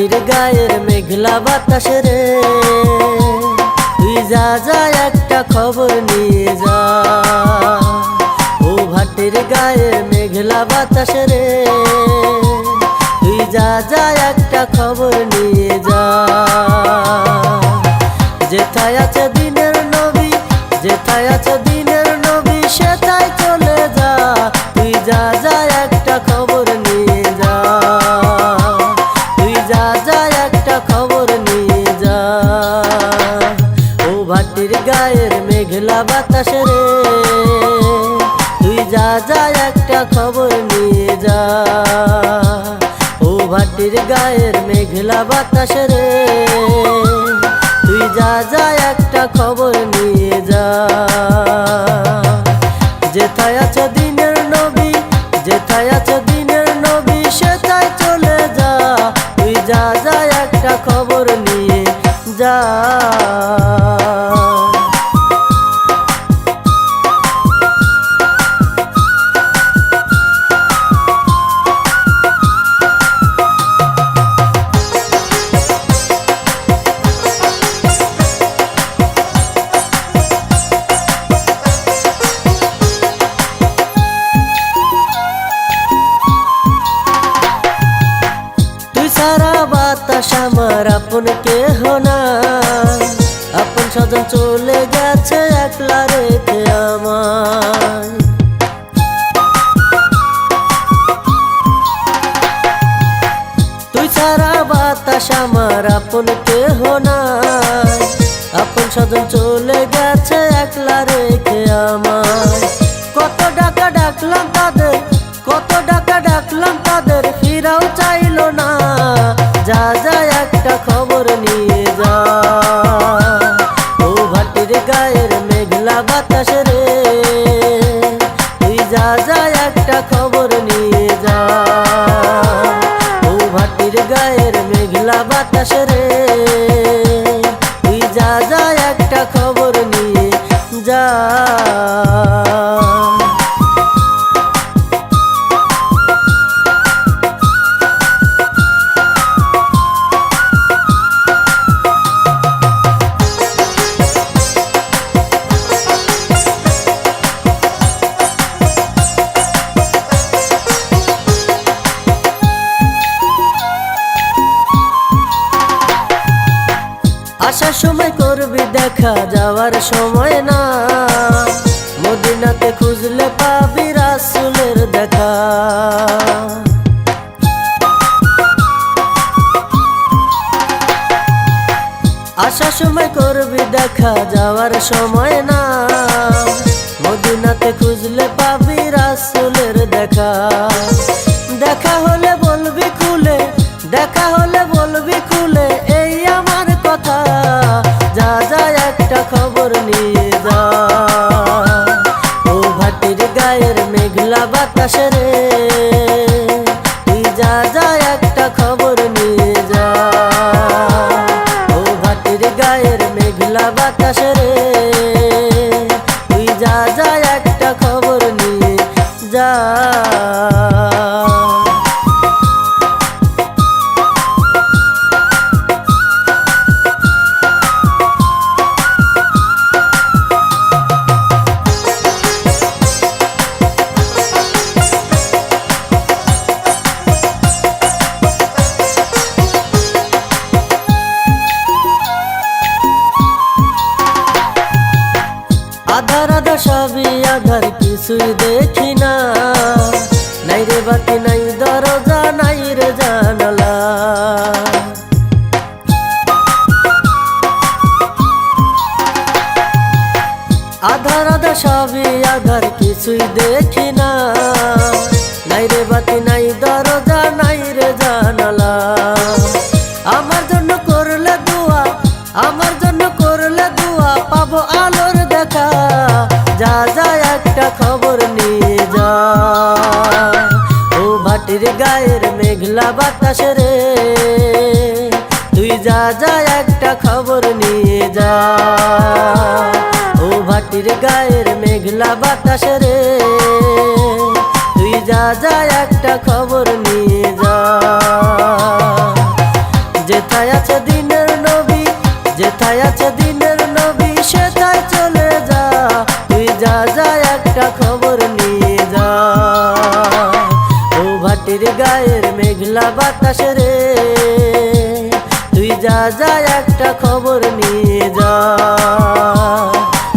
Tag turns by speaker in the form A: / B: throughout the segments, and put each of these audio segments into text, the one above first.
A: ভাটির গায়ের মেঘলা বাতাস রে, তুই যা যা একটা খবর নিয়ে যা। ও ভাটির গায়ের মেঘলা বাতাস রে, তুই যা যা একটা খবর নিয়ে যা। যেথায় আছে দিনের নবী, যেথায় আছে দিনের নবী, সেথায় চলে যা। তুই যা যা একটা খবর নিয়ে যা, তুই যা যা একটা খবর নিয়ে যা। ও ভাটির গায়ের মেঘলা বাতাস রে, তুই যা যা একটা খবর নিয়ে যা। ও ভাটির গায়ের মেঘলা বাতাস রে, তুই যা যা একটা খবর নিয়ে যা। যেথায় আছে দিনের নবী, যেথায় আছে দিনের নবী, সেথায় চলে যা। তুই যা যা একটা খবর নিয়ে যা। সারা বাতাস আমার আপন কেহ না, আপন স্বজন চলে গেছে একলা রেখে আমায়। তুই সারা বাতাস আমার আপন কেহ না, আপন স্বজন চলে গেছে একলা রেখে আমায়। কত ডাকা ডাকলাম তাদের, কত ডাকা ডাকলাম তাদের, ফিরাও চাইলো না। যা যা একটা খবর নিয়ে যা। ও ভাটির গায়ের মেঘলা বাতাস রে, তুই যা যা একটা খবর নিয়ে যা। ও ভাটির গায়ের মেঘলা বাতাস রে, তুই যা যা একটা খবর নিয়ে যা। আসার সময় করবি দেখা, যাওয়ার সময় না। মদিনাতে খুঁজলে পাবি রাসূলের দেখা। আসার সময় করবি দেখা, যাওয়ার সময় না। মদিনাতে খুঁজলে পাবি রাসূলের দেখা। দেখা হলে বলবি খুলে, দেখা হলে বলবি খুলে, এই আমার কথা। যা যা একটা খবর নিয়ে যা। ও ভাটির গায়ের মেঘলা বাতাস রে, তুই যা যা একটা খবর নিয়ে যা। ও ভাটির গায়ের মেঘলা বাতাস রে, তুই যা যা একটা খবর নিয়ে যা। আধার আধার সবই আধার, কিছুই দেখি না। নাই রে বাতি, নাই দরজা, নাই রে জানালা। আধার আধার সবই আধার, কিছুই দেখি না। নাই রে বাতি, নাই দরজা, নাই রে জানালা। আমার জন্য করলে দোয়া, আমার জন্য করলে দোয়া, পাবো আলোর দেখা। যা যা একটা খবর নিয়ে যা। ও ভাটির গায়ের মেঘলা বাতাস রে, তুই যা যা একটা খবর নিয়ে যা। ও ভাটির গায়ের মেঘলা বাতাস রে, তুই যা যা একটা খবর নিয়ে যা। যেথায় আছে দিনের নবী, যেথায় আছে দিনের নবী সেথায় চলে যা, তুই যা যা একটা খবর নিয়ে যা। ও ভাটির গায়ের মেঘলা বাতাস রে, তুই যা যা একটা খবর নিয়ে যা।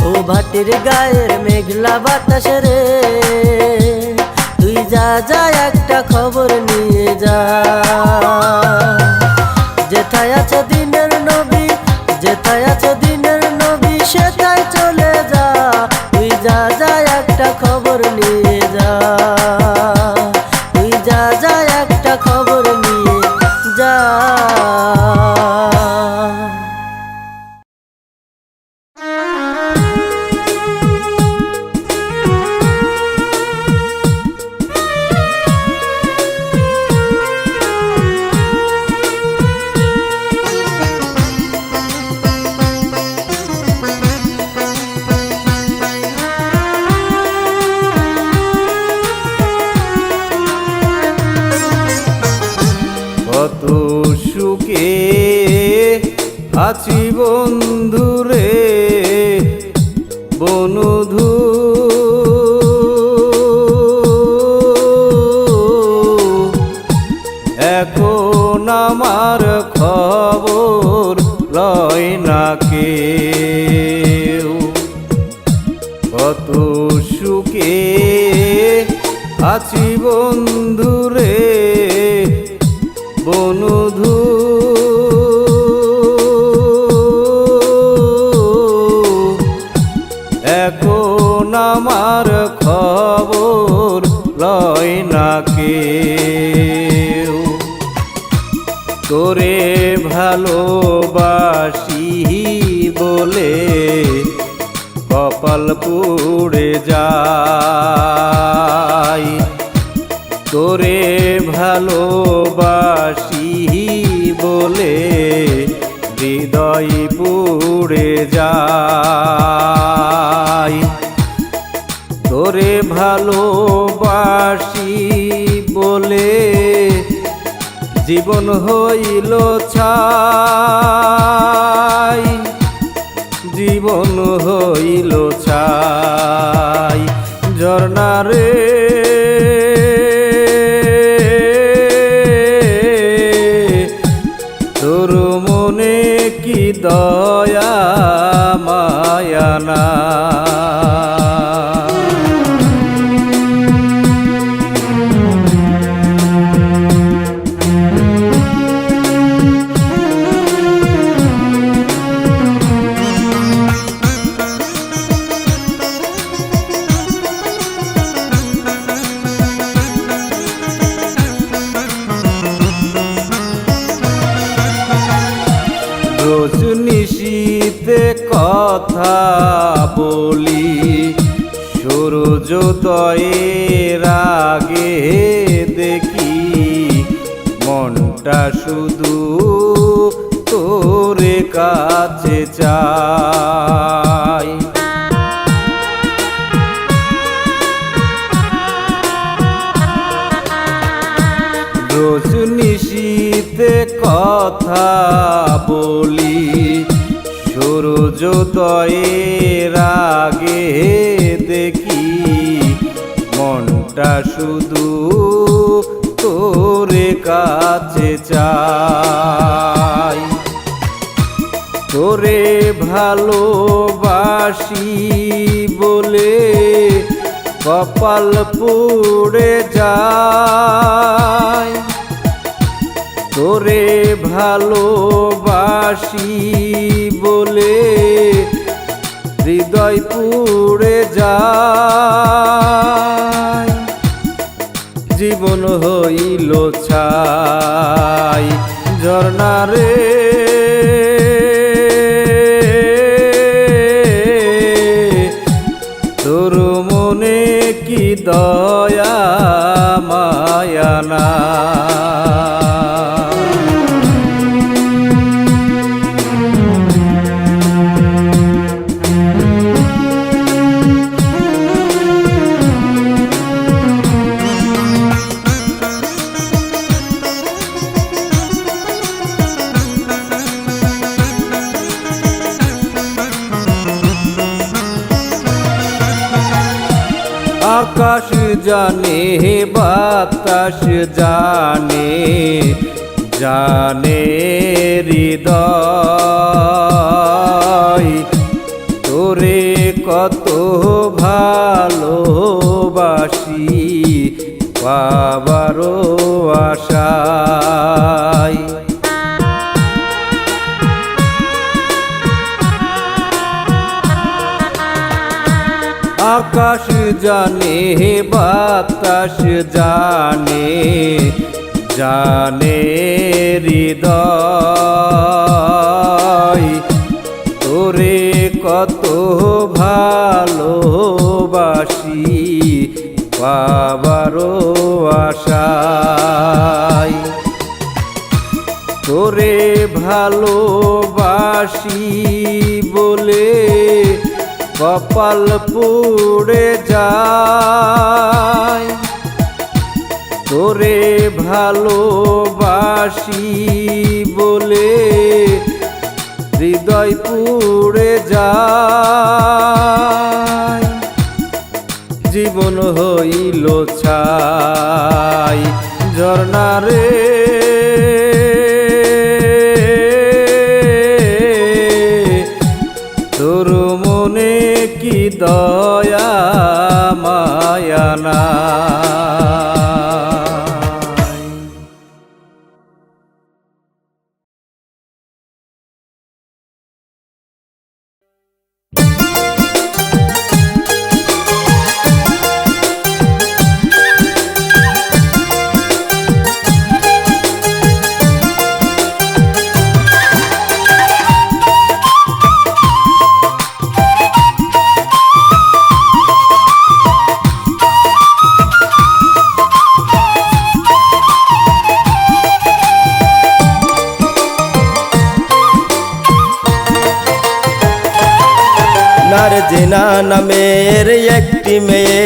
A: ও ভাটির গায়ের মেঘলা বাতাস রে, তুই যা যা একটা খবর নিয়ে যা। যেথায় আছে দিনের নবী, যেথায় আছে দিনের নবী সেথায় চলে যা, তুই যা যা একটা খবর নিয়ে যা। তুই যা যা একটা খবর নিয়ে যা।
B: কত সুখে আছি বন্ধুরে বনধু, এখন আমার খবর লয় না কেউ। কত সুখে আছি বন্ধুরে বনধু, এখন আমার খবর লয় না কেউ। তোরে ভালোবাসি বলে কপাল পুড়ে যায়, তোরে ভালোবাসি বলে হৃদয় পুড়ে যায়। তোরে ভালোবাসি বলে জীবন হইল ছাই, জীবন হইল ছাই। ঝরনা রে তোর মনে কি দয়া মায়া না, রোজ নিশীতে কথা বলি সূর্যোদয়ের আগে দেখি, মনটা শুধু তোরে কাছে চাই। রোজ নিশীতে কথা বলি সূর্যোদয়ের আগে দেখি, মনটা শুধু তোরে কাছে চাই। তোরে ভালোবাসি বলে কপাল পুড়ে যায়, তোরে ভালোবাসি বলে হৃদয় পুড়ে যায়। জীবন হইল ছাই। ঝরনা রে তোর মনে কি দয়া মায়া না, আকাশ জানে বাতাস জানে জানে হৃদয় তোরে কত ভালোবাসি পাবারও আশায়। আকাশ জানে বাতাস জানে জানে হৃদয় তোরে কত ভালোবাসি পাবারও আশায়। তোরে ভালোবাসি বলে কপাল পুড়ে যায়, তোরে ভালোবাসি বলে হৃদয় পুড়ে যায়। জীবন হইল ছাই ঝরনা রে তোর মনে কি দয়া মায়া নাই।
C: নারজিনা নামের একটি মেয়ে,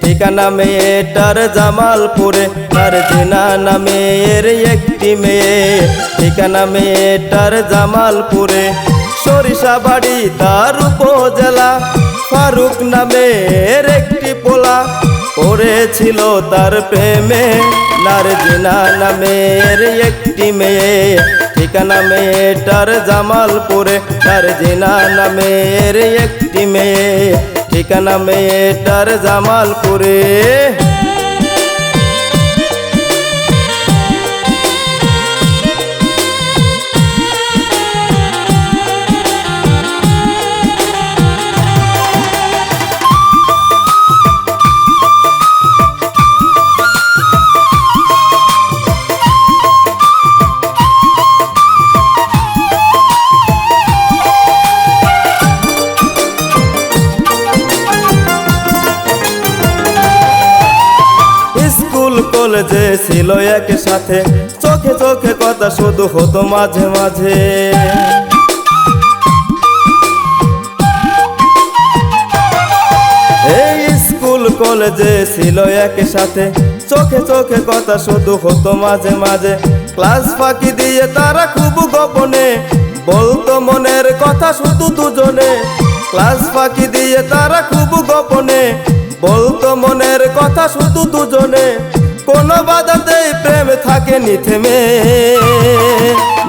C: ঠিকানা মেয়েটার জামালপুরে। নারজিনা নামের একটি মেয়ে, ঠিকানা মেয়েটার জামালপুরে। সরিষা বাড়ি তার উপজেলা, ফারুক নামের একটি পোলা পড়েছিল তার প্রেমে। নারজিনা নামের একটি মেয়ে, ঠিকানা মেয়েটার জামালপুরে। নারজিনা নামের একটি মেয়ে, ঠিকানা মেয়েটার জামালপুরে। কলেজে ছিল একসাথে, চোখে চোখে কথা শুধু হতো মাঝে মাঝে। এই স্কুল কলেজে ছিল একসাথে, চোখে চোখে কথা শুধু হতো মাঝে মাঝে। ক্লাস ফাঁকি দিয়ে তারা খুব গোপনে বলতো মনের কথা শুধু দুজনে। ক্লাস ফাঁকি দিয়ে তারা খুব গোপনে বলতো মনের কথা শুধু দুজনে। কোনো বাধাতেই প্রেম থাকেনি থেমে।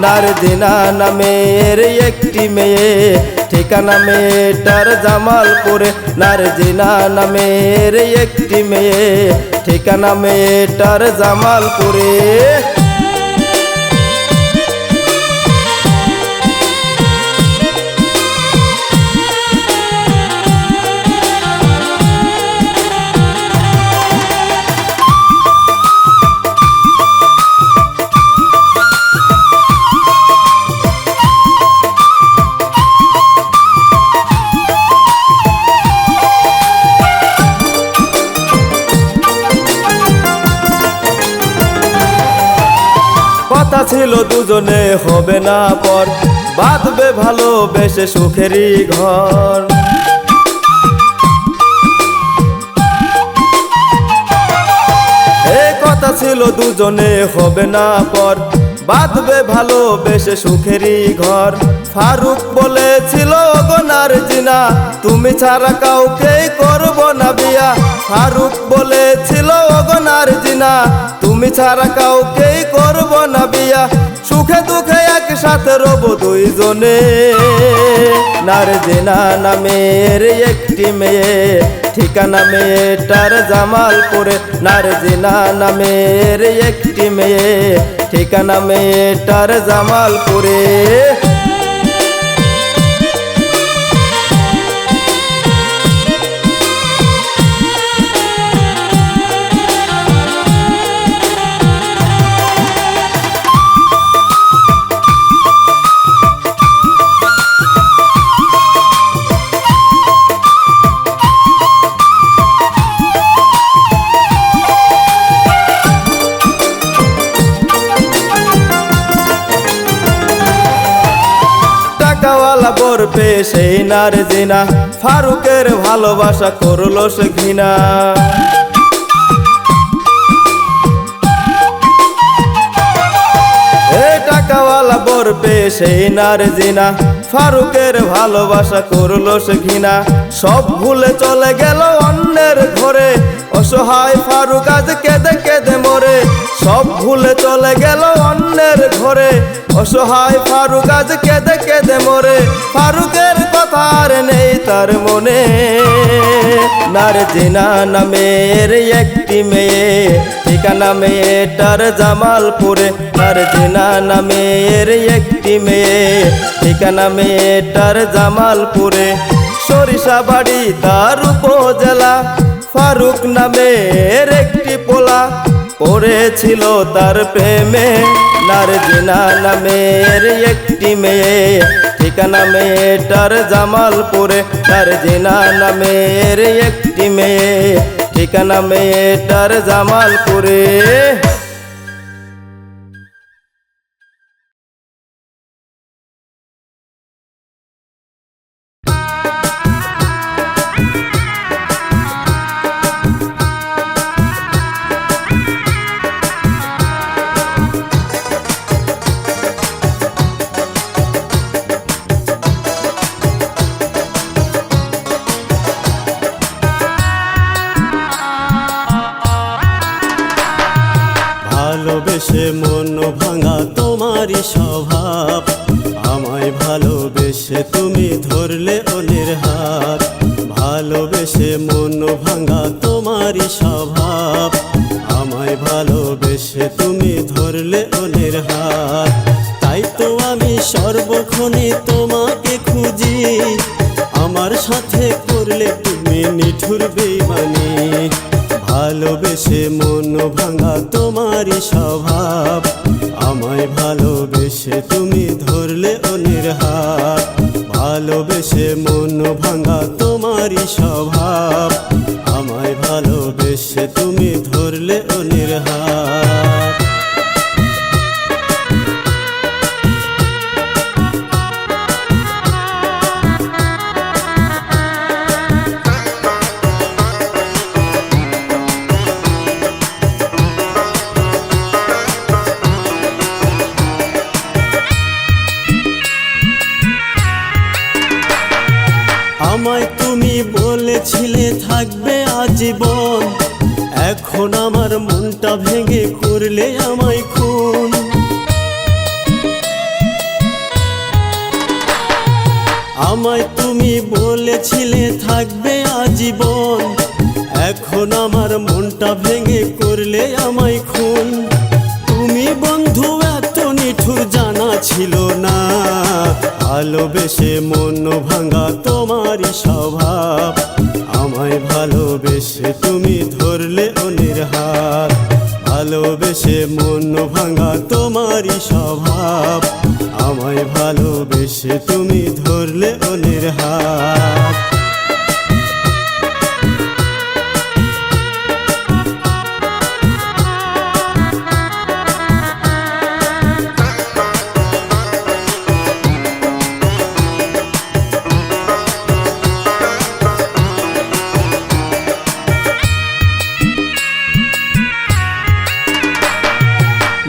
C: নারজিনা নামের একটি মেয়ে, ঠিকানা মেয়েটার জামালপুরে। নারজিনা নামের একটি মেয়ে, ঠিকানা মেয়েটার জামালপুরে। কথা ছিল দুজনে হবে না পর, বাঁধবে ভালোবেসে সুখেরই ঘর। এই কথা ছিল দুজনে হবে না পর, বাঁধবে ভালোবেসে সুখেরই ঘর। ফারুক বলেছিল গো নারজিনা, তুমি ছাড়া কাউকে করব না বিয়া। দিয়া ফারুক বলেছিল ওগনার জিনা, তুমি ছাড়া কাউকেই করব না বিয়া, সুখে দুঃখে একসাথে রব দুইজনে। নারজিনা নামের একটি মেয়ে, ঠিকানা মেয়েটার জামালপুরে। নারজিনা নামের একটি মেয়ে, ঠিকানা মেয়েটার জামালপুরে। টাকাওয়ালা বর পেয়ে সেই নারজিনা, ফারুকের ভালোবাসা করলো সে ঘৃণা। টাকাওয়ালা বর পেয়ে সেই নারজিনা, ফারুকের ভালোবাসা করলো সে ঘৃণা। সব ভুলে চলে গেল অন্যের ঘরে, অসহায় ফারুক আজ কেঁদে কেঁদে মরে। সব ভুলে চলে গেল অন্যের ঘরে, অসহায় ফারুক আজ কেঁদে কেঁদে মরে। ফারুকের কথা আর নেই তার মনে। নারজিনা নামের একটি মেয়ে, ঠিকানা মেয়েটার জামালপুরে। নারজিনা নামের একটি মেয়ে, ঠিকানা মেয়েটার জামালপুরে। সরিষাবাড়ি তার উপজেলা, ফারুক নামের একটি পোলা পড়েছিল তার প্রেমে। নারজিনা নামের একটি মেয়ে, ঠিকানা মেয়েটার জামালপুরে। নারজিনা নামের একটি মেয়ে, ঠিকানা মেয়েটার জামালপুরে।
D: ভালোবেসে মন ভাঙা তোমারই স্বভাব, আমায় ভালোবেসে তুমি ধরলে অন্যের হাত। ভালোবেসে মন ভাঙা তোমারই স্বভাব, আমায় ভালোবেসে তুমি ধরলে অন্যের হাত। তাই তো আমি সর্বক্ষণে তোমাকে খুঁজি, আমার সাথে করলে তুমি নিঠুর বেইমানি। ভালোবেসে মন ভাঙা তোমারই স্বভাব, আমায় ভালোবেসে তুমি ধরলে অন্যের হাত। ভালোবেসে মন ভাঙা তোমারই স্বভাব, আমায় ভালোবেসে তুমি ধরলে অন্যের হাত। আমায় তুমি বলেছিলে থাকবে আজীবন, এখন আমার মনটা ভেঙে করলে আমায় খুন। আমায় তুমি বলেছিলে থাকবে আজীবন, এখন আমার মনটা ভেঙে করলে আমায় খুন। তুমি বন্ধু এত নিঠুর জানা ছিল না, ভালোবেসে মন ভাঙা তোমারই স্বভাব, আমায় ভালোবেসে তুমি ধরলে অন্যের হাত। ভালোবেসে মন ভাঙা তোমারই স্বভাব, আমায় ভালোবেসে তুমি ধরলে অন্যের হাত।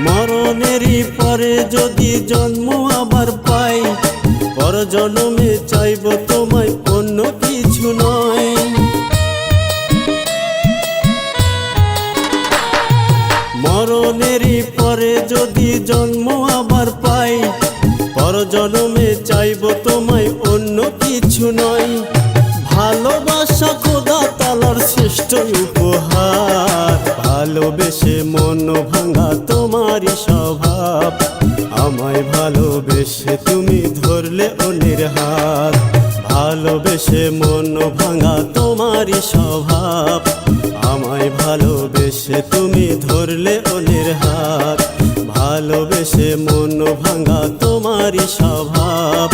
D: মরণেরই পরে যদি জন্ম আবার পাই, পরজন্মে চাইব তোমায় অন্য কিছু নয়। যদি জন্ম আবার পাই, পরজন্মে চাইবো তোমায়, অন্য কিছু নয়। ভালোবাসা খোদা তালার শ্রেষ্ঠ উপহার, ভালোবেসে মন ভাঙা তোমারই স্বভাব। আমায় ভালোবেসে তুমি ধরলে অন্যের হাত, ভালোবেসে মন ভাঙা তোমারই স্বভাব। আমায় ভালোবেসে তুমি ধরলে অন্যের হাত, ভালোবেসে মন ভাঙা তোমারই স্বভাব।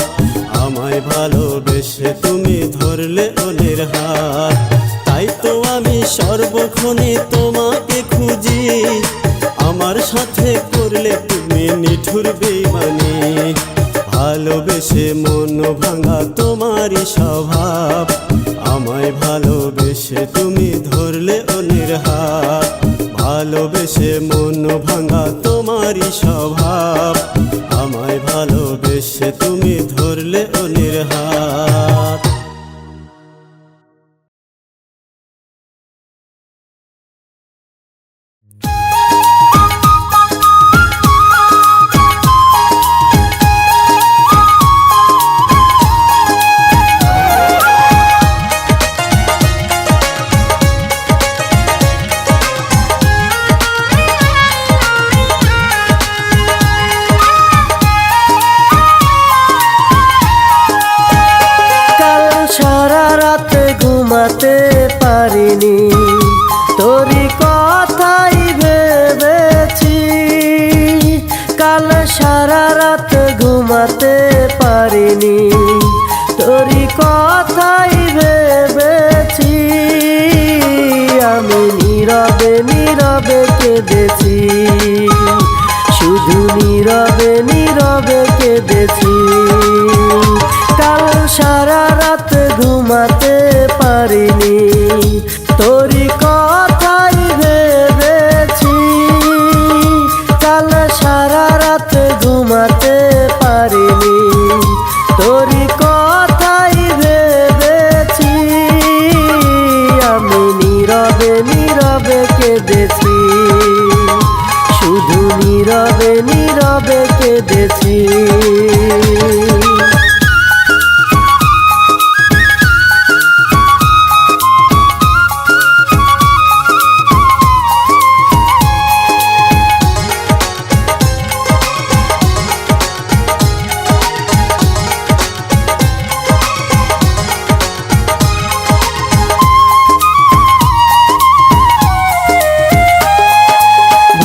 D: আমায় ভালোবেসে তুমি ধরলে অন্যের হাত। তাই তো আমি সর্বক্ষণে তোমাকে খুঁজি, আমার সাথে করলে তুমি নিঠুর বেইমানি। ভালোবেসে মন ভাঙা তোমারই স্বভাব, আমায় ভালোবেসে তুমি ধরলে অন্যের হাত। ভালোবেসে মন ভাঙা তোমারই স্বভাব, আমায় ভালোবেসে তুমি ধরলে অন্যের হাত।
A: ঘুমাতে পারিনি, তোরই কথাই ভেবেছি। কাল সারা রাত ঘুমাতে পারিনি, তোরই কথাই ভেবেছি। আমি নীরবে নীরবে কেঁদেছি, শুধু নীরবে নীরবে কেঁদেছি। কাল সারা রাত ঘুমাতে পারিনি, তোরই কথাই ভেবেছি। কাল সারা রাত ঘুমাতে পারিনি, তোরই কথাই ভেবেছি। আমি নীরবে নীরবে কেঁদেছি, শুধু নীরবে নীরবে কেঁদেছি।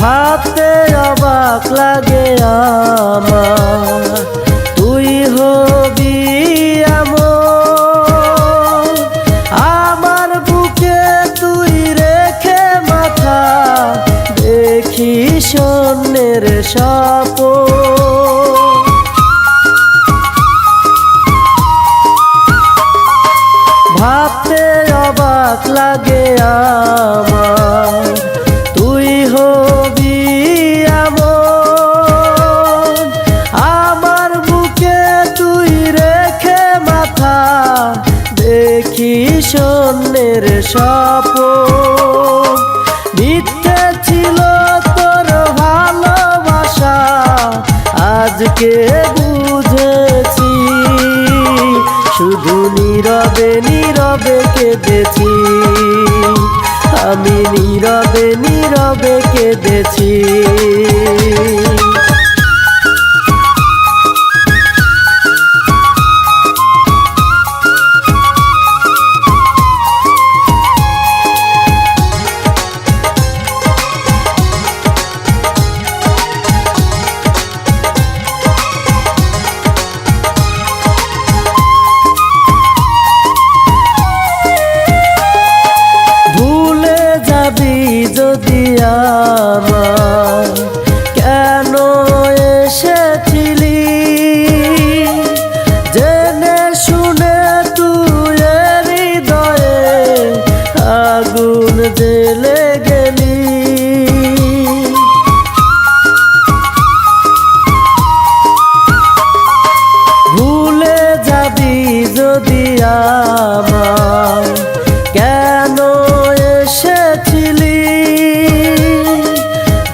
A: ভাবতে অবাক লাগে আমার, তুই হবি এমন। আমার বুকে তুই রেখে মাথা, দেখি স্বপ্নের স্বপন। ভাবতে অবাক লাগে আমার, তুই হবি এমন। আমার বুকে তুই রেখে মাথা, দেখি স্বপ্নের স্বপন। মিথ্যে ছিল তোর ভালোবাসা, আজকে বুঝেছি। শুধু নীরবে নীরবে কেঁদেছি, আমি নীরবে নীরবে কেঁদেছি। যদি আমার, কেন এসেছিলি? জেনে শুনে তুই হৃদয়ে আগুন জ্বেলে গেলি। ভুলে যাবি যদি আমার, কেন এসেছিলি?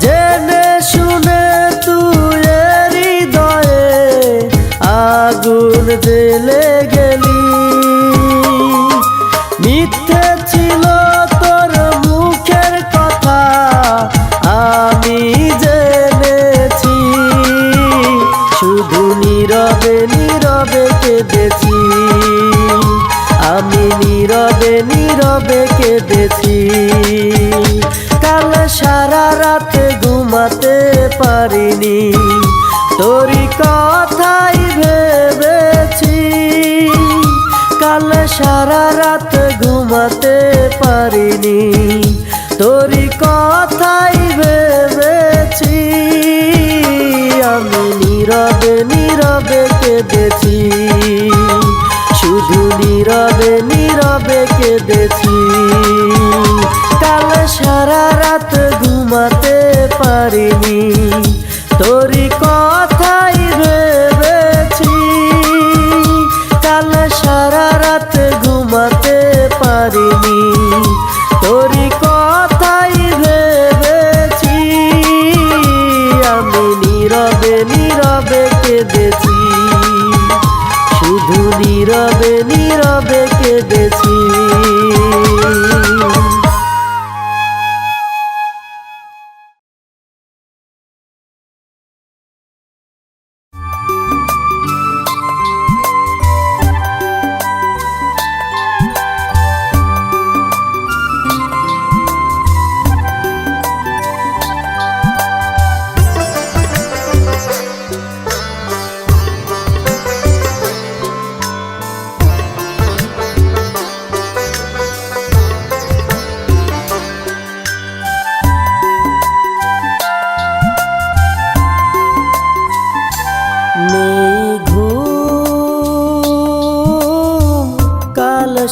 A: জেনে শুনে তুই পারিনি, তোরই কথাই ভেবেছি। কাল সারা রাত ঘুমাতে পারিনি, তোরই কথাই ভেবেছি। আমি নীরবে নীরবে কেঁদেছি, শুধু নীরবে নীরবে কেঁদেছি। কাল সারা রাত ঘুমাতে পারিনি, তোরই কথাই ভেবেছি। কাল সারা রাত ঘুমাতে পারিনি, তোরই কথাই ভেবেছি। আমি নীরবে নীরবে কেঁদেছি, শুধু নীরবে নীরবে কেঁদেছি।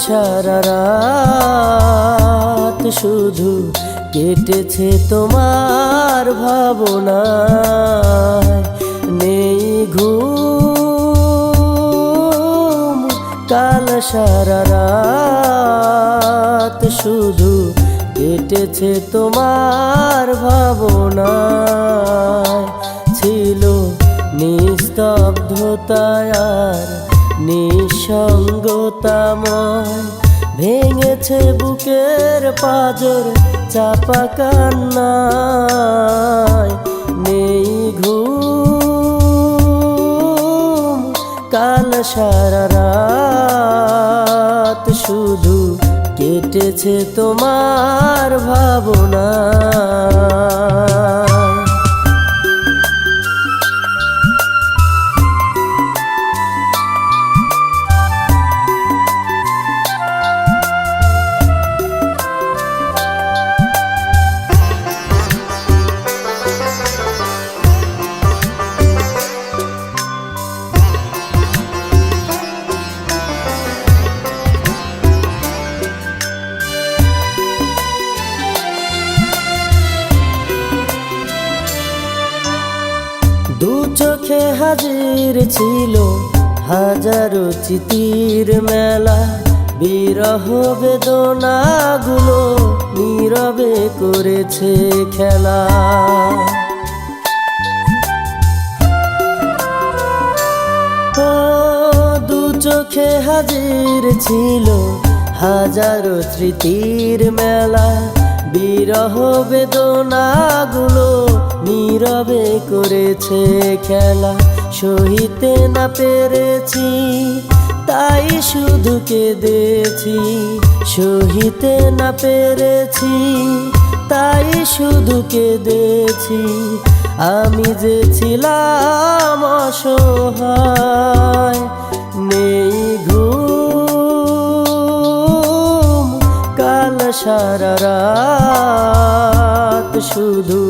A: সারা রাত শুধু কেটেছে তোমার ভাবনায়, নেই ঘুম। কাল সারা রাত শুধু কেটেছে তোমার ভাবনায়। ছিল নিস্তব্ধতায় আর নিঃসঙ্গতাময়, ভেঙেছে বুকের পাঁজর চাপা কান্নায়। নেই ঘুম, কাল সারা রাত শুধু কেটেছে তোমার ভাবনায়। দু চোখে হাজির ছিল হাজারো চিতির মেলা, বিরহ বেদনাগুলো নীরবে করেছে খেলা। ও দু চোখে হাজির ছিল হাজারো স্মৃতির মেলা, বিরহ বেদনাগুলো নীরবে করেছে খেলা। সহিতে না পেরেছি তাই শুধু কেঁদেছি, সহিতে না পেরেছি তাই শুধু কেঁদেছি। আমি যে ছিলাম অসহায়, নেই ঘুম। কাল সারা রাত শুধু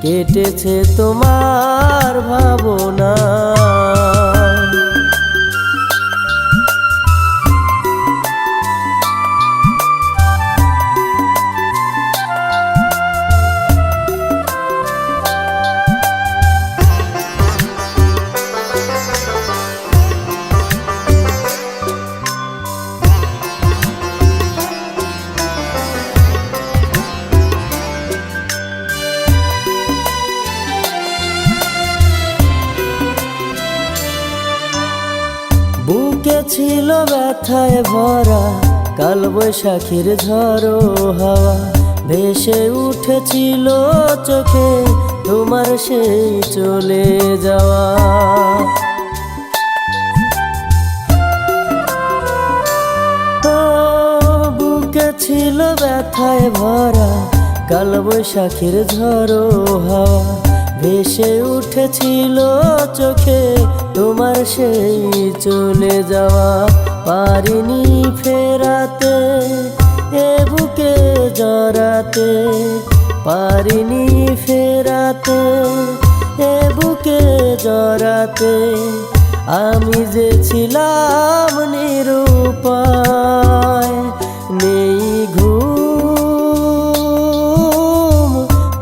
A: কেটেছে তোমার ভাবনা। বুকে ছিল ব্যথায় ভরা কাল বৈশাখীর ঝড়ো হাওয়া, ভেসে উঠেছিল চোখে তোমার সেই চলে যাওয়া। বুকে ছিল ব্যথায় ভরা কাল বৈশাখীর ঝড়ো হাওয়া, ভেসে উঠেছিল চোখে তোমার সেই চলে যাওয়া, পারিনি ফেরাতে এ বুকে জড়াতে, পারিনি ফেরাতে এ বুকে জড়াতে। আমি যে ছিলাম নিরুপায়, নেই ঘুম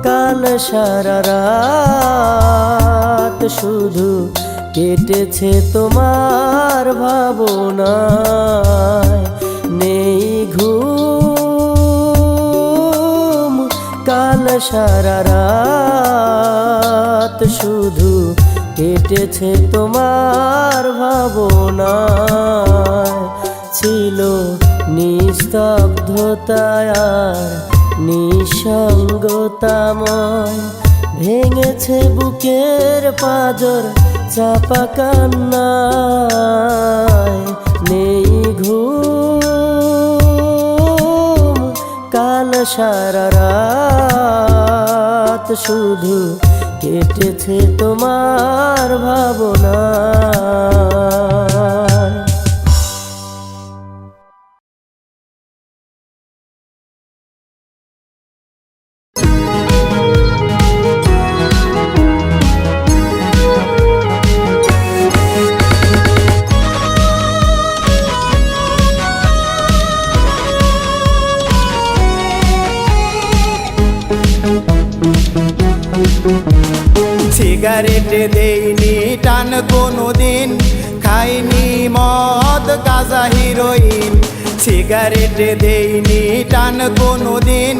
A: কাল সারা রাত, শুধু কেটেছে তোমার ভাবনায়। নেই ঘুম কাল সারা রাত, শুধু কেটেছে তোমার ভাবনায়। ছিল নিস্তব্ধতায় আর নিঃসঙ্গতাময়, ভেঙেছে বুকের পাঁজর চাপা কান্নায়। নেই ঘুম কাল সারা রাত, শুধু কেটেছে তোমার ভাবনায়।
E: সিগারেট দেইনি টান কোনোদিন, খাইনি মদ গাঁজা হিরোইন। সিগারেট দেইনি টান কোনোদিন,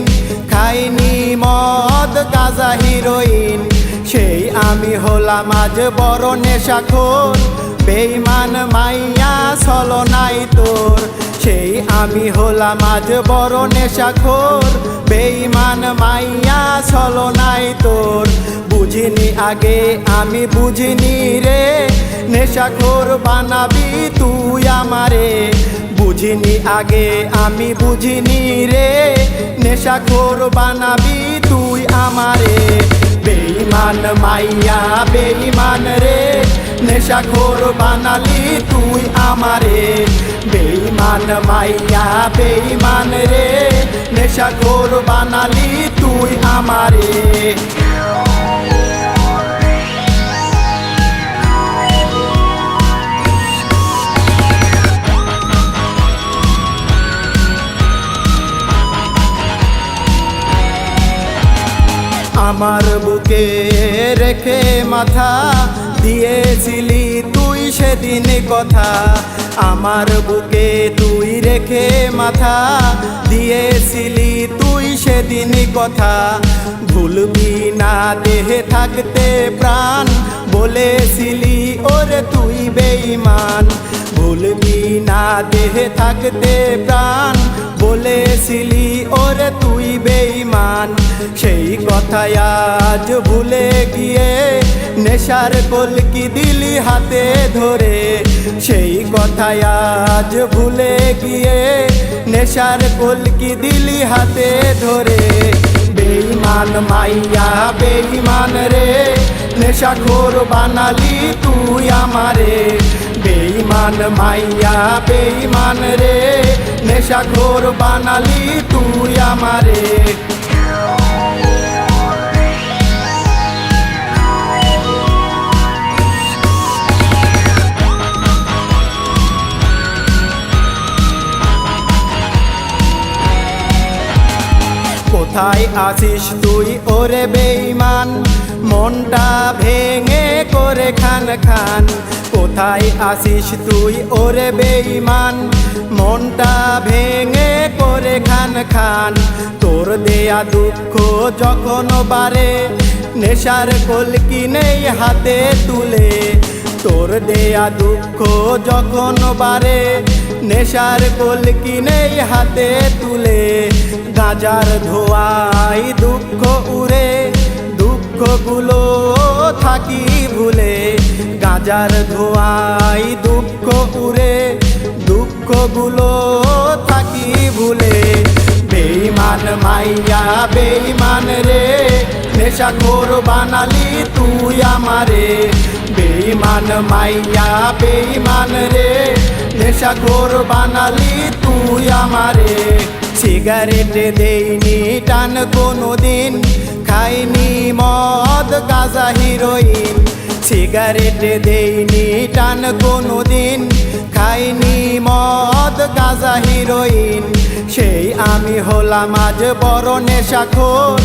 E: খাইনি মদ গাঁজা হিরোইন। সেই আমি হলাম আজ বড় নেশাখোর, বেঈমান মাইয়া ছলনাই তোর। সেই আমি হলাম আজ বড় নেশাখোর, বেঈমান মাইয়া ছলনাই তোর। বুঝিনি আগে আমি বুঝিনি রে, নেশাখোর বানাবি তুই আমারে। বুঝিনি আগে আমি বুঝিনি রে, নেশাখোর বানাবি তুই আমারে। বেঈমান মাইয়া বেঈমান রে, নেশাখোর বানালি তুই আমারে। বেঈমান মাইয়া বেঈমান রে, নেশাখোর বানালি তুই আমারে। আমার বুকে রেখে মাথা দিয়েছিলি তুই সেদিন কথা। আমার বুকে তুই রেখে মাথা দিয়েছিলি তুই সেদিন কথা। ভুলবি না দেহে থাকতে প্রাণ, বলেছিলি ওরে তুই বেঈমান। ভুলবি না দেহে থাকতে প্রাণ, বলেছিলি ওরে তুই বেঈমান। সেই কথায় আজ ভুলে গিয়ে নেশার কলকি দিলি হাতে ধরে। সেই কথায় আজ ভুলে গিয়ে নেশার কলকি দিলি হাতে ধরে। বেঈমান মাইয়া বেঈমান রে, নেশাখোর বানালি তুই আমারে। বেঈমান মাইয়া বেঈমান রে, নেশাখোর বানালি তুই আমারে। কোথায় আছিস তুই ওরে বেঈমান, মনটা ভেঙে করে খান খান। কোথায় আছিস তুই ওরে বেঈমান, মনটা ভেঙে করে খান খান। তোর দেয়া দুঃখ যখন বারে, নেশার কলকি নেই হাতে তুলে। তোর দেয়া দুঃখ যখন বারে, নেশার কলকি নেই হাতে তুলে। গাঁজার ধোঁয়ায় দুঃখ উড়ে, দুঃখগুলো থাকি ভুলে। গাঁজার ধোঁয়ায় দুঃখ উড়ে, দুঃখগুলো থাকি ভুলে। বেঈমান মাইয়া বেঈমান রে, নেশাখোর বানালি তুই আমারে বেঈমান মাইয়া বেঈমান রে নেশাখোর বানালি তুই আমারে সিগারেট দেইনি টান কোনোদিন খাইনি মদ গাঁজা হিরোইন সিগারেট দেইনি টান কোনোদিন খাইনি মদ গাঁজা হিরোইন সেই আমি হলাম আজ বড় নেশাখোর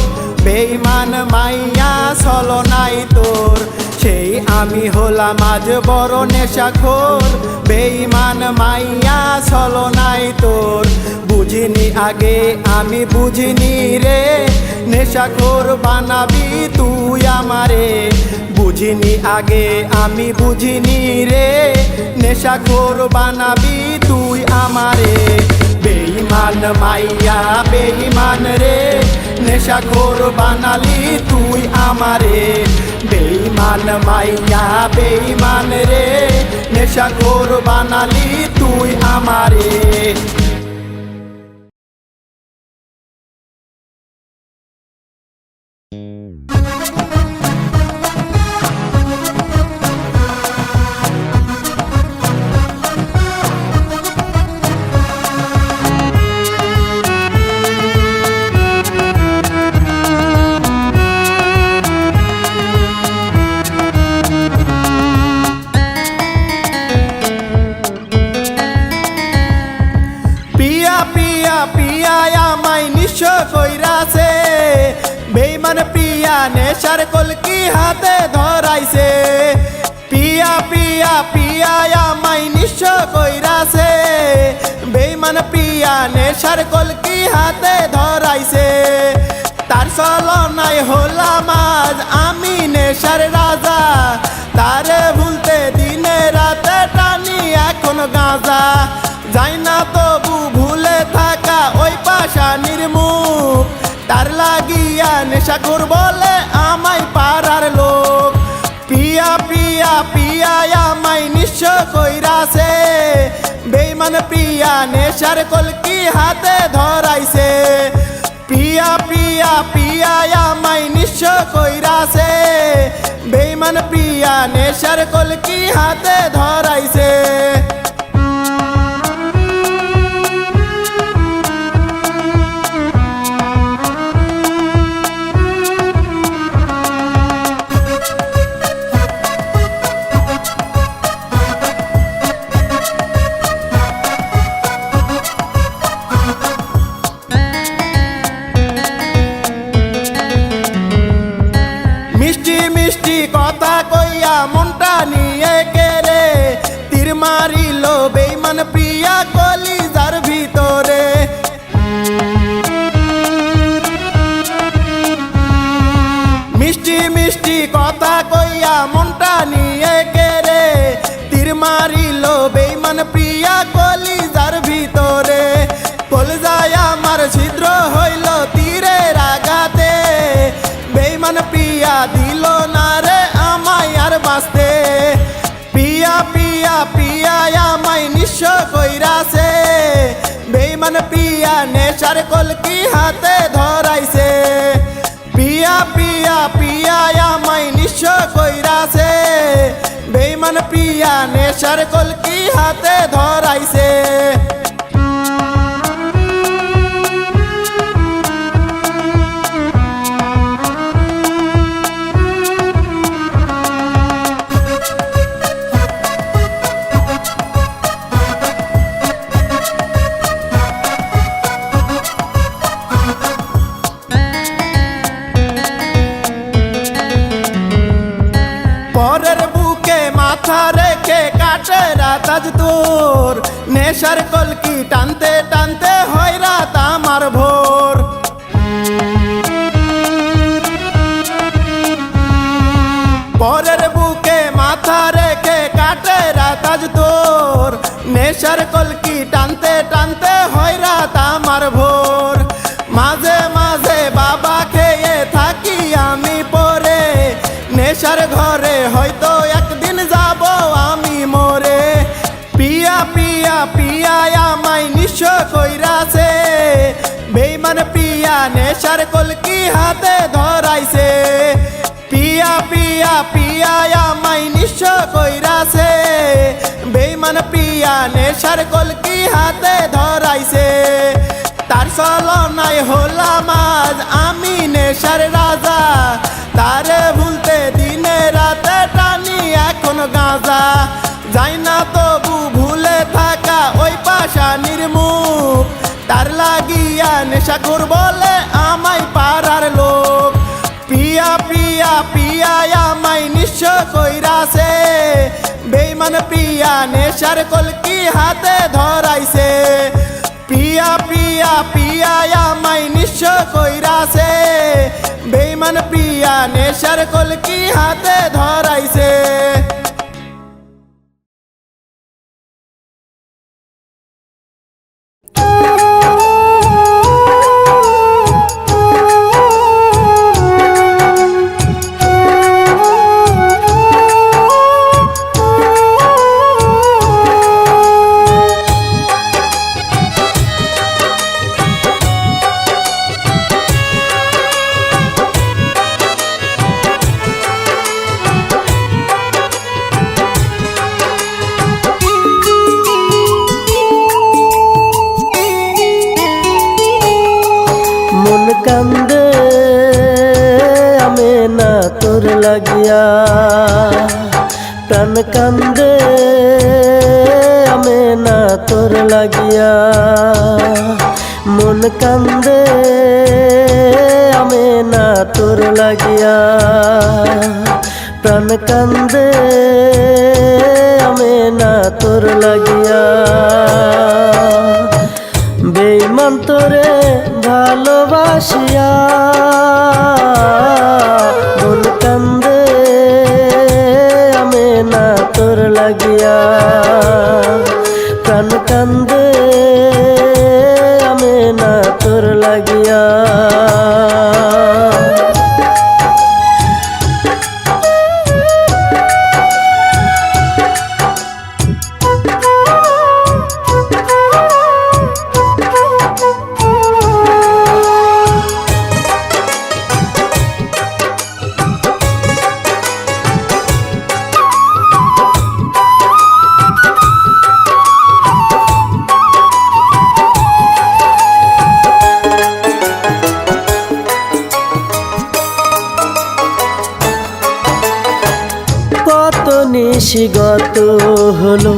E: বেঈমান মাইয়া চলো নাই তোর সেই আমি হলাম আজ বড় নেশাখোর বেঈমান মাইয়া চলো নাই তোর বুঝিনি আগে আমি বুঝিনি রে নেশাখোর বানাবি তুই আমারে বুঝিনি আগে আমি বুঝিনি রে নেশাখোর বানাবি তুই আমারে বেঈমান মাইয়া বেঈমান রে নেশাখোর বানালি তুই আমারে বেঈমান মাইয়া বেঈমান রে নেশাখোর বানালি তুই আমারে কইরাছে বেঈমান পিয়া নেশার কলকি হাতে ধরাইছে পিয়া পিয়া পিয়া আমায় নিঃস্ব কইরাছে বেঈমান পিয়া নেশার কলকি হাতে ধরাইছে তার চলনায় হলাম আজ আমি নেশার রাজা তারে ভুলতে দিনে রাতে টানি এখন গাঁজা যাই না তবু ভুলে থাকা ওই পাশানির মুখ তার লাগিয়া নেশাখোর বলে আমায় পাড়ার লোক পিয়া পিয়া পিয়া আমায় নিঃস্ব কইরাছে বেঈমান পিয়া নেশার কলকি হাতে ধরাইছে পিয়া পিয়া পিয়া আমায় নিঃস্ব কইরাছে বেঈমান পিয়া নেশার কলকি হাতে ধরাইছে কথা কইয়া মনটা নিয়ে কেরে তীর মারিল বেঈমান প্রিয়া কলিজার ভিতরে মিষ্টি মিষ্টি কথা কইয়া মনটা নিয়ে কেরে তীর মারিল বেঈমান প্রিয়া কলিজার ভিতরে কলিজায় আমার ছিদ্র হইল তীরের আঘাতে বেঈমান প্রিয়া দিল না রে আমায় আর বাঁচতে পিয়া পিয়া পিয়া আমায় নিঃস্ব কইরাছে বেঈমান প্রিয়া নেশার কলকি হাতে ধরাইছে পিয়া পিয়া পিয়া আমায় নিঃস্ব কইরাছে বেঈমান প্রিয়া নেশার কলকি হাতে ধরাইছে পরের বুকে মাথা রেখে কাটে রাত আজ তোর নেশার কলকি টানতে টানতে হয় রাত আমার ভোর পরের বুকে মাথা রেখে কাটে রাত আজ তোর নেশার কলকি টানতে টানতে হয় রাত আমার ভোর মাঝে মাঝে বাবা খেয়ে থাকি আমি পরে নেশার ঘরে হয়তো একদিন যাব আমি মরে পিয়া পিয়া পিয়া আমায় নিঃস্ব কইরাছে বেঈমান পিয়া নেশার কলকি হাতে ধরাইছে পিয়া পিয়া পিয়া আমায় নিঃস্ব কইরাছে বেঈমান পিয়া নেশার কলকি হাতে ধরাইছে তার চলনায় হলাম আজ আমি নেশার রাজা তারে ভুলতে দিনে রাতে টানি এখন গাঁজা যাই না তবু ভুলে থাকা ওই পাশানির মুখ তার লাগিয়া নেশাখোর বলে আমায় পাড়ার লোক পিয়া পিয়া পিয়া আমায় নিঃস্ব কইরাছে বেঈমান পিয়া নেশার কলকি হাতে ধরাইছে পিয়া পিয়া পিয়া আমায় নিঃস্ব কইরাছে বেঈমান পিয়া নেশার কলকি হাতে ধরাইছে।
A: মন কান্দে আমি না তোর লাগিয়া প্রাণ কান্দে আমি না তোর লাগিয়া মন কান্দে আমি না তোর লাগিয়া প্রাণ কান্দে আমি না তোর লাগিয়া বেঈমান তোরে ভালোবাসিয়া মন কান্দে আমি না তোর লাগিয়া প্রাণ কান্দে আমি না তোর লাগিয়া কত নিশিগত হলো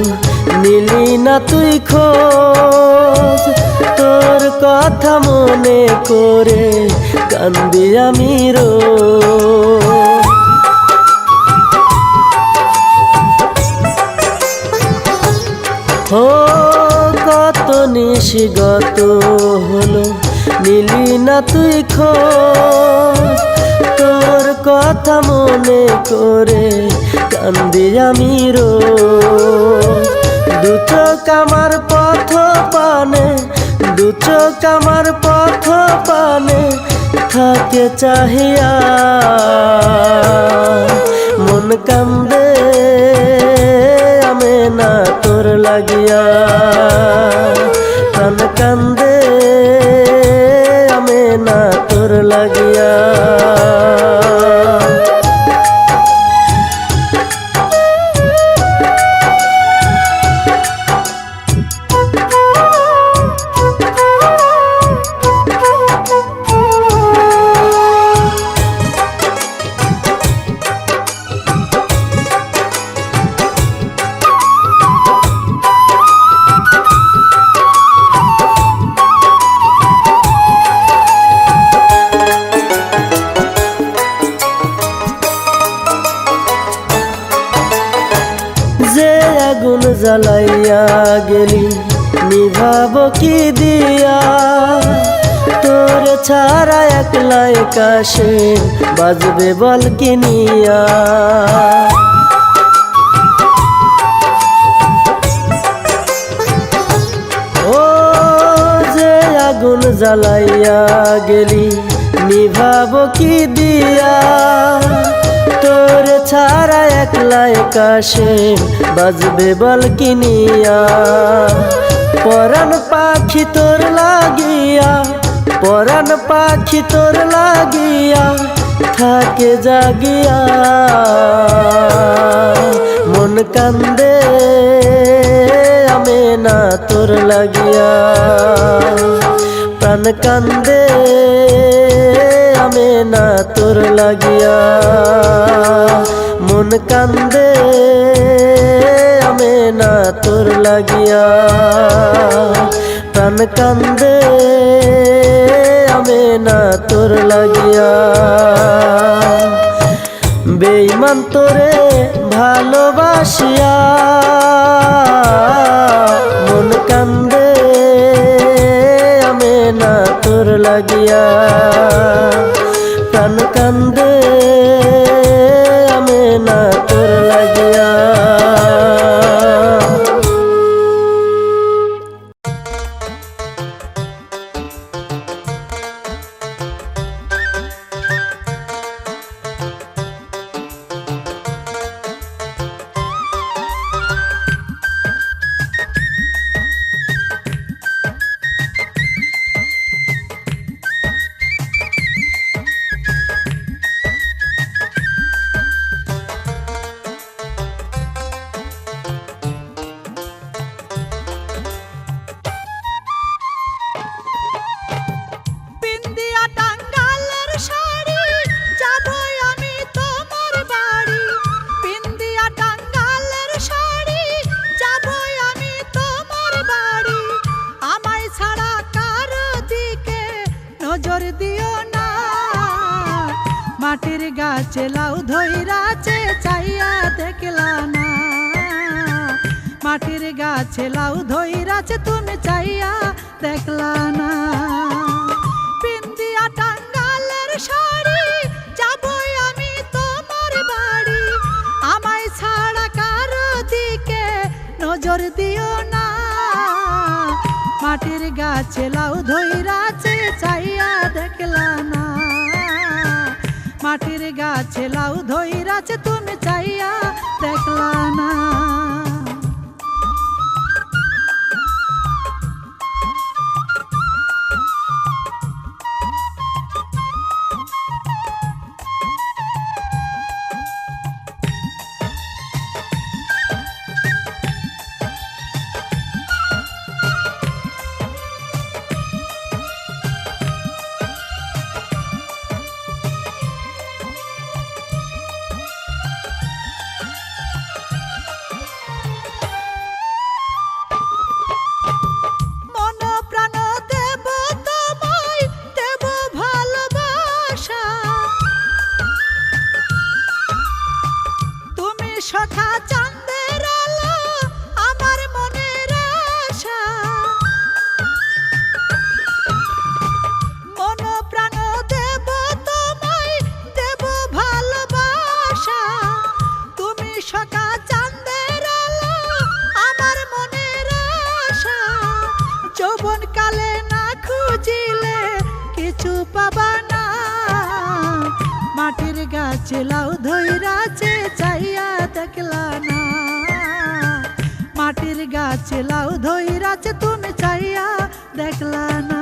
A: নিলি না তুই খোঁজ তোর কথা মনে করে কান্দি আমি রোজ ও কত নিশিগত হলো নিলি না তুই খোঁজ তোর কথা মনে করে কান্দি আমি রোজ দু চোখ আমার পথ পানে দু চোখ আমার পথ পানে থাকে চাহিয়া মন কান্দে আমি না তোর লাগিয়া প্রাণ কান্দে আমি না তোর লাগিয়া আগুন জ্বালাইয়া গেলি নিভাব কি দিয়া তোর ছাড়া একলা আকাশে বাজবে বল কি নিয়া ও যে আগুন জ্বালাইয়া গেলি নিভাব কি দিয়া তোর ছাড়া একলা আকাশে বাজবে বল কি নিয়া পরাণ পাখি তোর লাগিয়া পরাণ পাখি তোর লাগিয়া থাকে জাগিয়া, মন কান্দে আমে না তোর লাগিয়া, প্রাণ কান্দে আমে না তোর লাগিয়া, মন কান্দে আমে না তোর লাগিয়া, প্রাণ কান্দে আমে না তোর লাগিয়া। বেঈমান তোরে ভালোবাসিয়া মন কান্দে আমে না তোর লাগিয়া, প্রাণ কান্দে আমে না তোর লাগিয়া।
F: মাটির গাছে লাউ ধইরাছে চাইয়া দেখলা না, মাটির গাছে লাউ ধইরাছে তুমি চাইয়া দেখলা না। পিন্দিয়া টাঙ্গালের শাড়ি যাবো আমি তোমার বাড়ি, আমায় ছাড়া কারো দিকে নজর দিও না। মাটির গাছে লাউ ধইরাছে চাইয়া দেখলা না, মাটির গাছে লাউ ধইরাছে তুমি চাইয়া দেখলা না। সখা চাঁদের আলো আমার মনের আশা, মন প্রাণ দেব তোমায় দেব ভালোবাসা। তুমি সখা চাঁদের আলো আমার মনের আশা, যৌবন কালে না খুঁজিলে কিছু পাবা না। মাটির গাছে লাউ ধইরাছে চাইয়া দেখলা না, মাটির গাছে লাউ ধইরাছে তুমি চাইয়া দেখলা না।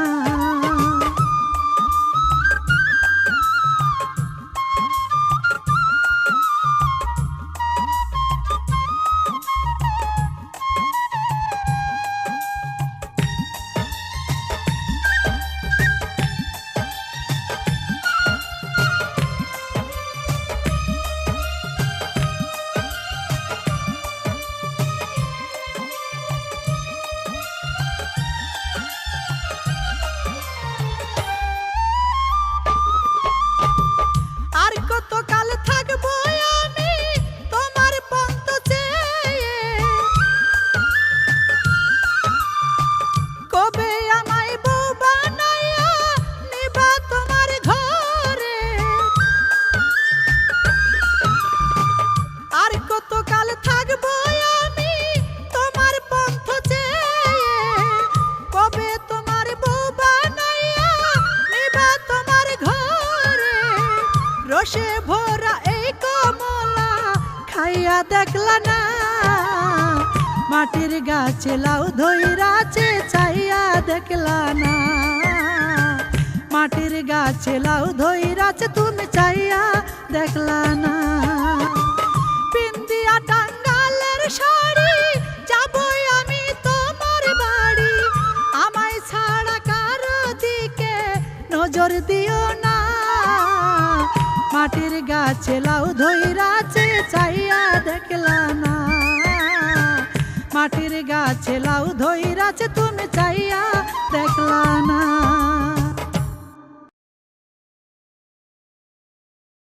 F: রসে ভরা এই কমলা খাইয়া দেখলা না, মাটির গাছে লাউ ধইরাছে চাইয়া দেখলা না। মাটির গাছে লাউ ধইরাছে তুমি চাইয়া দেখলা না। পিন্দিয়া টাঙ্গালের শাড়ি যাবই আমি তোমার বাড়ি, আমায় ছাড়া কারো দিকে নজর দিও না। মাটির গাছে লাউ ধইরাছে চাইয়া দেখলা না, মাটির গাছে লাউ ধইরাছে তুমি চাইয়া দেখলা না।